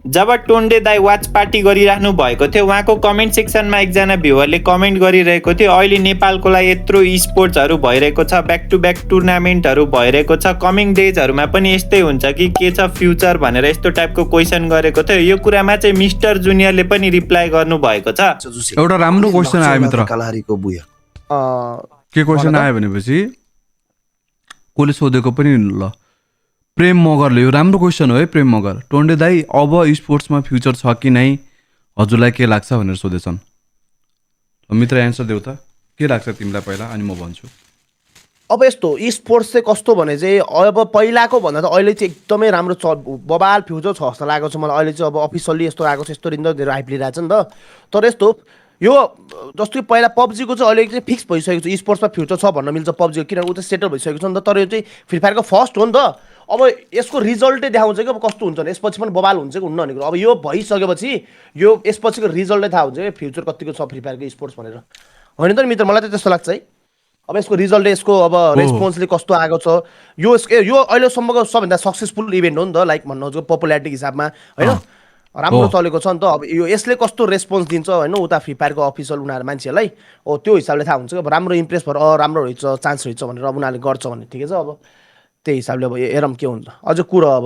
जब टोन्डे दाई watch party गरिराख्नु भएको थियो उहाँको कमेन्ट सेक्सनमा एकजना भ्युवरले कमेन्ट गरिरहेको थियो अहिले नेपालको लागि यत्रो स्पोर्ट्सहरू भइरहेको छ, ब्याक टु ब्याक टुर्नामेन्टहरू भइरहेको छ, कमिङ डेजहरूमा पनि यस्तै हुन्छ कि के छ फ्युचर भनेर यस्तो टाइपको क्वेसन गरेको थियो। यो कुरामा चाहिँ मिस्टर जुनियरले पनि रिप्लाई गर्नु भएको छ। एउटा राम्रो क्वेसन आयो मित्र। कलाहारीको बुया के क्वेसन आयो भनेपछि कसले सोधेको पनि ल प्रेम मगरले, यो राम्रो क्वेसन हो है प्रेम मगर। टोन्डे दाई अब स्पोर्ट्समा फ्युचर छ कि नै हजुरलाई के लाग्छ भनेर सोधेछन्। मित्र एन्सर देऊ त, के लाग्छ तिमीलाई पहिला अनि म भन्छु। अब यस्तो स्पोर्ट्स चाहिँ कस्तो भने चाहिँ अब पहिलाको भन्दा त अहिले चाहिँ एकदमै राम्रो बबाल फ्युचर छ जस्तो लागेको छ मलाई। अहिले चाहिँ अब अफिसियल्ली यस्तो आएको छ, यस्तो धेरै हाइप लिइरहेको छ नि त। तर यस्तो यो जस्तो कि पहिला पब्जीको चाहिँ अहिले चाहिँ फिक्स भइसकेको छ, स्पोर्ट्समा फ्युचर छ भन्न मिल्छ पब्जीको, किनभने ऊ चाहिँ सेटल भइसकेको छ नि त। तर यो चाहिँ फ्री फायरको फर्स्ट हो नि त। अब यसको रिजल्टै देखाउँछ कि अब कस्तो हुन्छ भने यसपछि पनि बबाल हुन्छ कि हुन्न भनेको। अब यो भइसकेपछि यो यसपछिको रिजल्टै थाहा हुन्छ कि फ्युचर कतिको छ फ्री फायरको स्पोर्ट्स भनेर, होइन त नि मित्र? मलाई त त्यस्तो लाग्छ है। अब यसको रिजल्ट, यसको अब रेस्पोन्सले कस्तो आएको छ, यो अहिलेसम्मको सबभन्दा सक्सेसफुल इभेन्ट हो नि त, लाइक भन्नु हो पपुलारिटी हिसाबमा, होइन? राम्रो चलेको छ नि त। अब यो यसले कस्तो रेस्पोन्स दिन्छ होइन उता फ्री फायरको अफिसियल उनीहरू मान्छेहरूलाई, हो त्यो हिसाबले थाहा हुन्छ कि अब राम्रो इम्प्रेस भएर राम्रो रहेछ चान्स रहेछ भनेर अब उनीहरूले गर्छ भने ठिकै छ। अब त्यही हिसाबले अब हेरौँ के हुन्छ। अझ कुरो अब